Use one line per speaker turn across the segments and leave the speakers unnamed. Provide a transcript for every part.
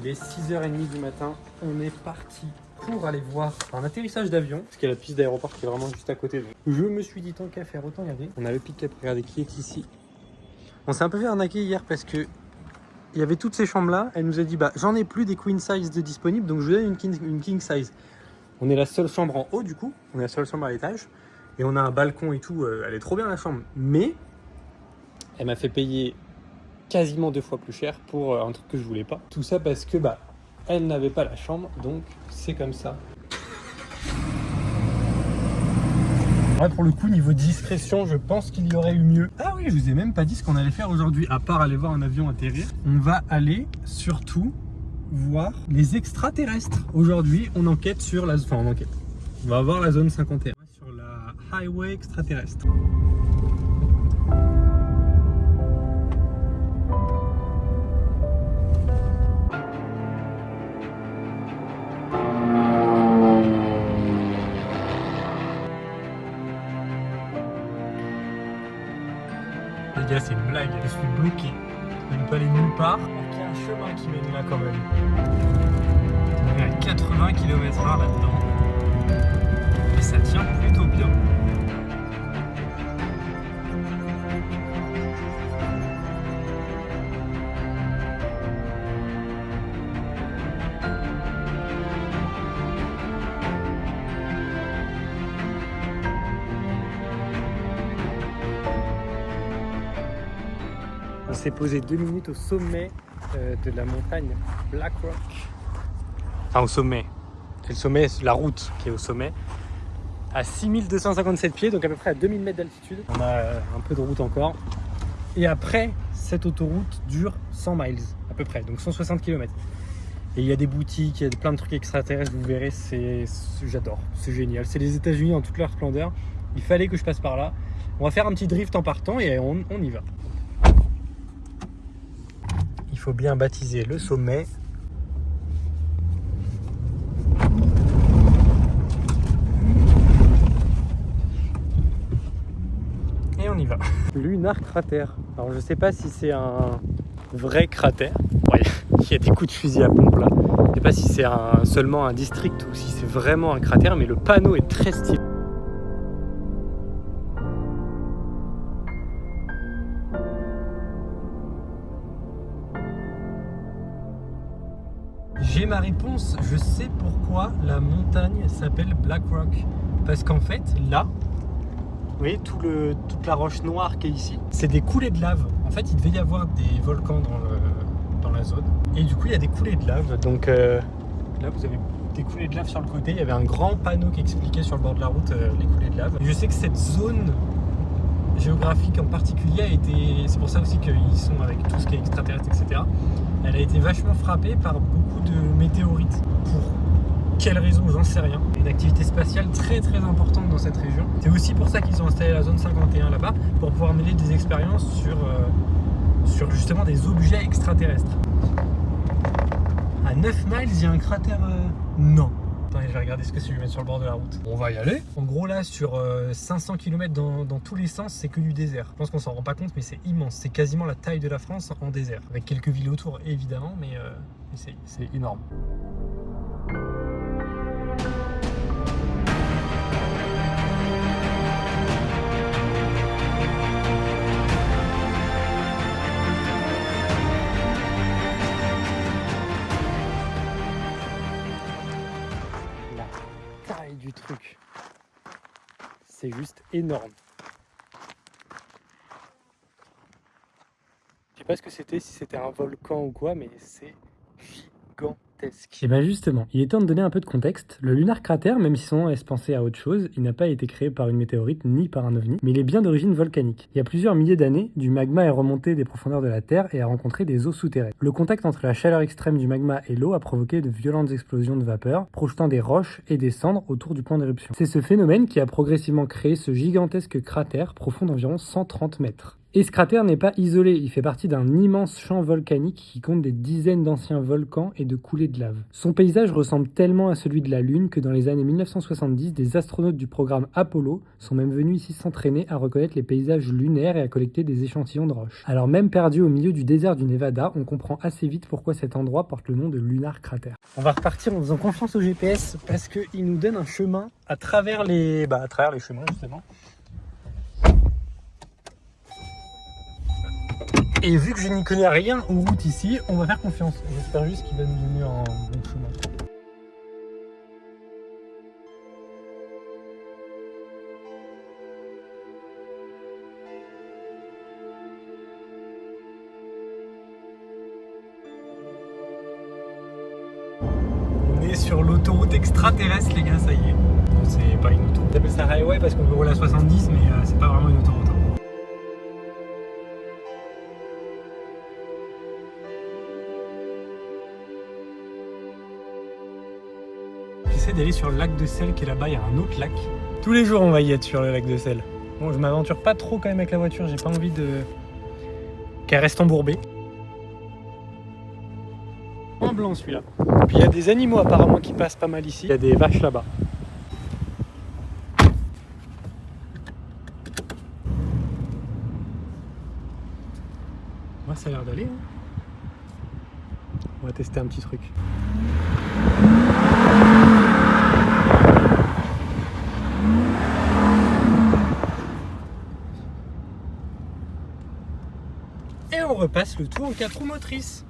Il est 6h30 du matin. On est parti pour aller voir un atterrissage d'avion, parce qu'il y a la piste d'aéroport qui est vraiment juste à côté. Donc je me suis dit, tant qu'à faire, autant y aller. On a le pick-up, regardez qui est ici. On s'est un peu fait arnaquer hier parce que il y avait toutes ces chambres là. Elle nous a dit, bah j'en ai plus des queen size de disponibles, donc je vous donne une king size. On est la seule chambre en haut du coup, on est la seule chambre à l'étage. Et on a un balcon et tout, elle est trop bien la chambre. Mais elle m'a fait payer quasiment 2 fois plus cher pour un truc que je voulais pas. Tout ça parce que bah elle n'avait pas la chambre, donc c'est comme ça. Ouais, pour le coup, niveau discrétion, je pense qu'il y aurait eu mieux. Ah oui, je vous ai même pas dit ce qu'on allait faire aujourd'hui, à part aller voir un avion atterrir. On va aller surtout voir les extraterrestres. Aujourd'hui, on enquête sur la... Enfin, on enquête. On va voir la zone 51. Sur la highway extraterrestre. Les gars, c'est une blague, je suis bloqué. Je ne peux aller nulle part. Il y a un chemin qui mène là quand même. On est à 80 km/h là-dedans. Et ça tient plutôt bien. On s'est posé 2 minutes au sommet de la montagne Black Rock. Enfin au sommet. C'est le sommet, la route qui est au sommet. À 6257 pieds, donc à peu près à 2000 mètres d'altitude. On a un peu de route encore. Et après, cette autoroute dure 100 miles à peu près, donc 160 km. Et il y a des boutiques, il y a plein de trucs extraterrestres, vous verrez, j'adore, c'est génial. C'est les États-Unis en toute leur splendeur. Il fallait que je passe par là. On va faire un petit drift en partant et on y va. Il faut bien baptiser le sommet. Et on y va. Lunar cratère. Alors je sais pas si c'est un vrai cratère. Ouais, il y a des coups de fusil à pompe là. Je sais pas si c'est seulement un district ou si c'est vraiment un cratère, mais le panneau est très stylé. J'ai ma réponse, je sais pourquoi la montagne s'appelle Black Rock. Parce qu'en fait, là, vous voyez toute la roche noire qui est ici, c'est des coulées de lave. En fait, il devait y avoir des volcans dans la zone. Et du coup, il y a des coulées de lave. Donc là, vous avez des coulées de lave sur le côté. Il y avait un grand panneau qui expliquait sur le bord de la route les coulées de lave. Et je sais que cette zone géographique en particulier a été... C'est pour ça aussi qu'ils sont avec tout ce qui est extraterrestre, etc. Elle a été vachement frappée par beaucoup de météorites. Pour quelle raison, j'en sais rien. Une activité spatiale très très importante dans cette région. C'est aussi pour ça qu'ils ont installé la zone 51 là-bas, pour pouvoir mener des expériences sur justement des objets extraterrestres. À 9 miles, il y a un cratère... Non. Attendez, je vais regarder ce que c'est, je vais mettre sur le bord de la route. On va y aller. En gros là, sur 500 km dans tous les sens, c'est que du désert. Je pense qu'on s'en rend pas compte, mais c'est immense. C'est quasiment la taille de la France en désert. Avec quelques villes autour, évidemment, mais c'est énorme. Du truc, c'est juste énorme. Je sais pas ce que c'était, si c'était un volcan ou quoi, mais c'est gigantesque. Et bien justement, il est temps de donner un peu de contexte. Le lunar cratère, même si son nom laisse penser à autre chose, il n'a pas été créé par une météorite ni par un ovni, mais il est bien d'origine volcanique. Il y a plusieurs milliers d'années, du magma est remonté des profondeurs de la Terre et a rencontré des eaux souterraines. Le contact entre la chaleur extrême du magma et l'eau a provoqué de violentes explosions de vapeur, projetant des roches et des cendres autour du point d'éruption. C'est ce phénomène qui a progressivement créé ce gigantesque cratère profond d'environ 130 mètres. Et ce cratère n'est pas isolé, il fait partie d'un immense champ volcanique qui compte des dizaines d'anciens volcans et de coulées de lave. Son paysage ressemble tellement à celui de la Lune que dans les années 1970, des astronautes du programme Apollo sont même venus ici s'entraîner à reconnaître les paysages lunaires et à collecter des échantillons de roches. Alors même perdu au milieu du désert du Nevada, on comprend assez vite pourquoi cet endroit porte le nom de Lunar Crater. On va repartir en faisant confiance au GPS parce qu'il nous donne un chemin à travers les chemins justement. Et vu que je n'y connais rien aux routes ici, on va faire confiance. J'espère juste qu'il va nous donner un bon chemin. On est sur l'autoroute extraterrestre, les gars, ça y est. Bon, c'est pas une autoroute. On appelle ça highway parce qu'on peut rouler à 70, mais c'est pas vraiment une autoroute. J'essaie d'aller sur le lac de Sel qui est là-bas, il y a un autre lac. Tous les jours on va y être sur le lac de Sel. Bon, je m'aventure pas trop quand même avec la voiture, j'ai pas envie qu'elle reste embourbée. En blanc celui-là. Puis il y a des animaux apparemment qui passent pas mal ici. Il y a des vaches là-bas. Moi ça a l'air d'aller. On va tester un petit truc. Et on repasse le tour aux 4 roues motrices.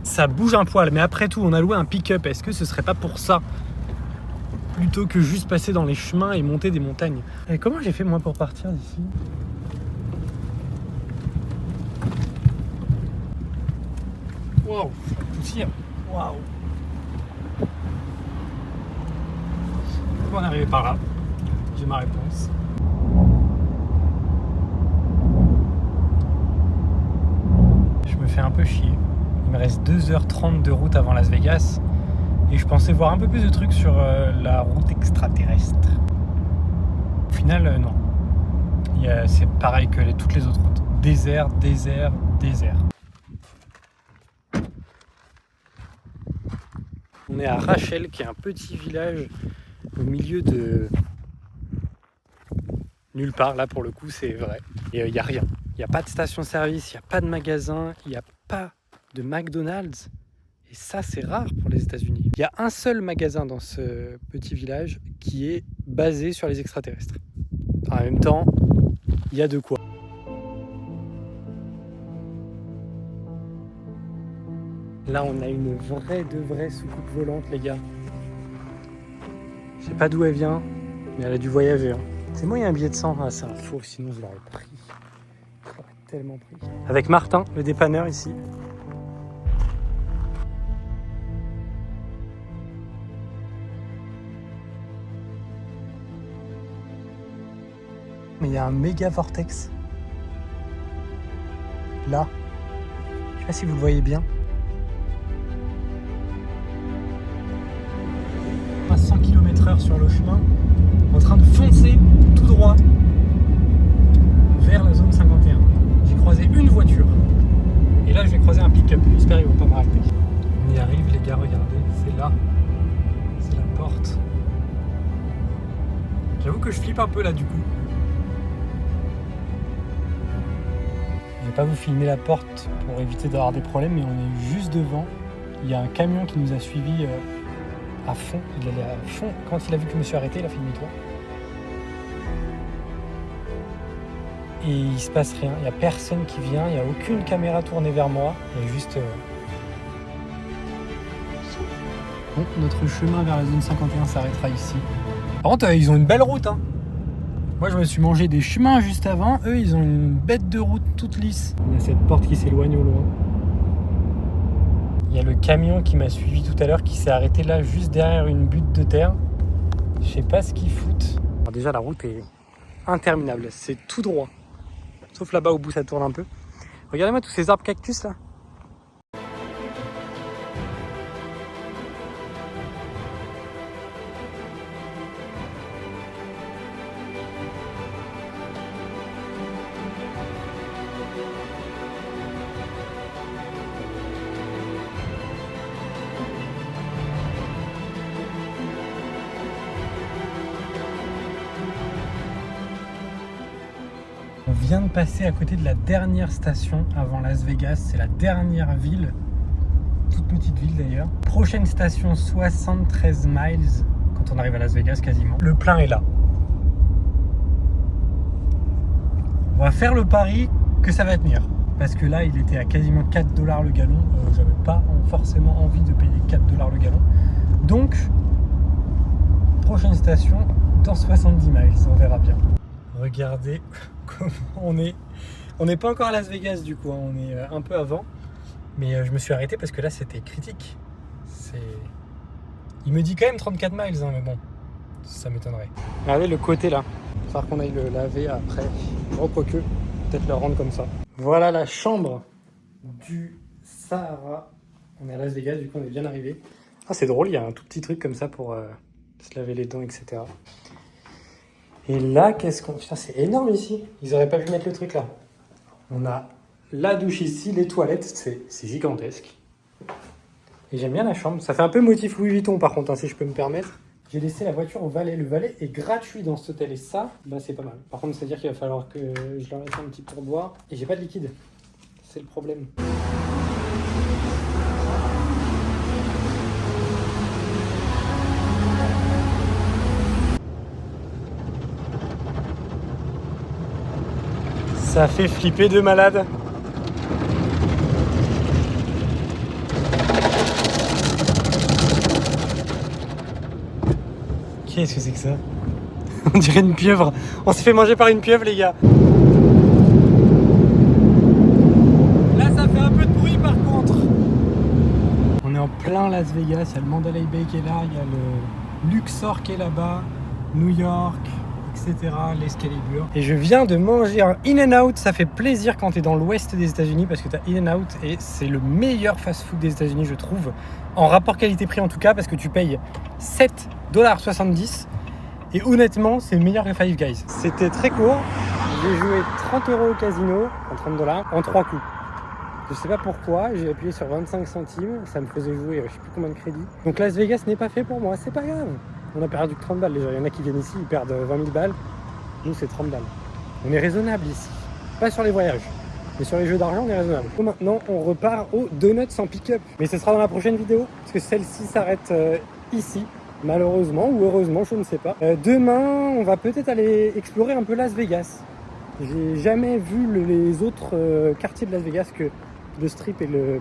Ça bouge un poil, mais après tout, on a loué un pick-up. Est-ce que ce serait pas pour ça plutôt que juste passer dans les chemins et monter des montagnes? Et comment j'ai fait moi pour partir d'ici? Waouh, poussière. Waouh. On est arrivé par là. J'ai ma réponse. Je me fais un peu chier. Il me reste 2h30 de route avant Las Vegas. Et je pensais voir un peu plus de trucs sur la route extraterrestre. Au final, non. C'est pareil que toutes les autres routes. Désert, désert, désert. On est à Rachel, qui est un petit village au milieu de nulle part. Là, pour le coup, c'est vrai. Et il n'y a rien. Il n'y a pas de station-service, il n'y a pas de magasin, il n'y a pas de McDonald's. Et ça, c'est rare pour les États-Unis. Il y a un seul magasin dans ce petit village qui est basé sur les extraterrestres. En même temps, il y a de quoi. Là, on a une vraie soucoupe volante, les gars. Je sais pas d'où elle vient, mais elle a dû voyager. Hein. C'est moi, il y a un billet de 100. Ah, c'est un faux, sinon je l'aurais pris. Je l'aurais tellement pris. Avec Martin, le dépanneur ici. Mais il y a un méga vortex. Là. Je sais pas si vous le voyez bien. À 100 km/h sur le chemin, en train de foncer tout droit vers la zone 51. J'ai croisé une voiture. Et là, je vais croiser un pick-up. J'espère qu'ils vont pas m'arrêter. On y arrive, les gars, regardez. C'est là. C'est la porte. J'avoue que je flippe un peu là, du coup. Je vais pas vous filmer la porte pour éviter d'avoir des problèmes, mais on est juste devant. Il y a un camion qui nous a suivis à fond. Il allait à fond. Quand il a vu que je me suis arrêté, il a fait demi-tour. Et il se passe rien. Il n'y a personne qui vient. Il n'y a aucune caméra tournée vers moi. Il y a juste... Bon, notre chemin vers la zone 51 s'arrêtera ici. Par contre, ils ont une belle route, hein. Moi, je me suis mangé des chemins juste avant. Eux, ils ont une bête de route toute lisse. Il y a cette porte qui s'éloigne au loin. Il y a le camion qui m'a suivi tout à l'heure qui s'est arrêté là, juste derrière une butte de terre. Je sais pas ce qu'ils foutent. Alors déjà, la route est interminable. C'est tout droit. Sauf là-bas, au bout, ça tourne un peu. Regardez-moi tous ces arbres cactus là. On vient de passer à côté de la dernière station avant Las Vegas. C'est la dernière ville, toute petite ville d'ailleurs. Prochaine station 73 miles quand on arrive à Las Vegas quasiment. Le plein est là. On va faire le pari que ça va tenir. Parce que là il était à quasiment 4$ le gallon. J'avais pas forcément envie de payer 4$ le gallon. Donc, prochaine station dans 70 miles, on verra bien. Regardez comment on est. On n'est pas encore à Las Vegas du coup, hein. On est un peu avant. Mais je me suis arrêté parce que là c'était critique. Il me dit quand même 34 miles, hein, mais bon, ça m'étonnerait. Regardez le côté là. Il va falloir qu'on aille le laver après. Oh, quoique, peut-être le rendre comme ça. Voilà la chambre du Sahara. On est à Las Vegas, du coup on est bien arrivé. Ah, c'est drôle, il y a un tout petit truc comme ça pour se laver les dents, etc. Et là, qu'est-ce qu'on... Putain, c'est énorme ici. Ils auraient pas pu mettre le truc là. On a la douche ici, les toilettes, c'est gigantesque. Et j'aime bien la chambre. Ça fait un peu motif Louis Vuitton par contre, hein, si je peux me permettre. J'ai laissé la voiture au valet. Le valet est gratuit dans cet hôtel et ça, bah, c'est pas mal. Par contre, c'est-à-dire qu'il va falloir que je leur laisse un petit pourboire. Et j'ai pas de liquide. C'est le problème. Ça fait flipper de malade. Qu'est-ce que c'est que ça? On dirait une pieuvre. On s'est fait manger par une pieuvre, les gars. Là, ça fait un peu de bruit par contre. On est en plein Las Vegas. Il y a le Mandalay Bay qui est là. Il y a le Luxor qui est là-bas. New York, etc. L'Excalibur. Et je viens de manger un In-N-Out. Ça fait plaisir quand tu es dans l'ouest des États-Unis parce que tu as In-N-Out et c'est le meilleur fast-food des États-Unis, je trouve. En rapport qualité-prix en tout cas, parce que tu payes 7,70 $. Et honnêtement, c'est meilleur que Five Guys. C'était très court. J'ai joué 30 € au casino, en 30$, en 3 coups. Je sais pas pourquoi, j'ai appuyé sur 25 centimes. Ça me faisait jouer, je sais plus combien de crédits. Donc Las Vegas n'est pas fait pour moi, c'est pas grave. On a perdu que 30 balles déjà. Il y en a qui viennent ici, ils perdent 20 000 balles. Nous, c'est 30 balles. On est raisonnable ici. Pas sur les voyages, mais sur les jeux d'argent, on est raisonnable. Donc maintenant, on repart au Donuts en pick-up. Mais ce sera dans la prochaine vidéo, parce que celle-ci s'arrête ici. Malheureusement ou heureusement, je ne sais pas. Demain, on va peut-être aller explorer un peu Las Vegas. J'ai jamais vu les autres quartiers de Las Vegas que le Strip et le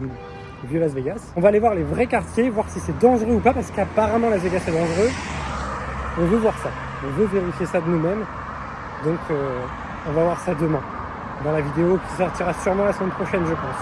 vieux Las Vegas. On va aller voir les vrais quartiers, voir si c'est dangereux ou pas, parce qu'apparemment Las Vegas est dangereux. On veut voir ça. On veut vérifier ça de nous-mêmes. Donc, on va voir ça demain. Dans la vidéo qui sortira sûrement la semaine prochaine, je pense.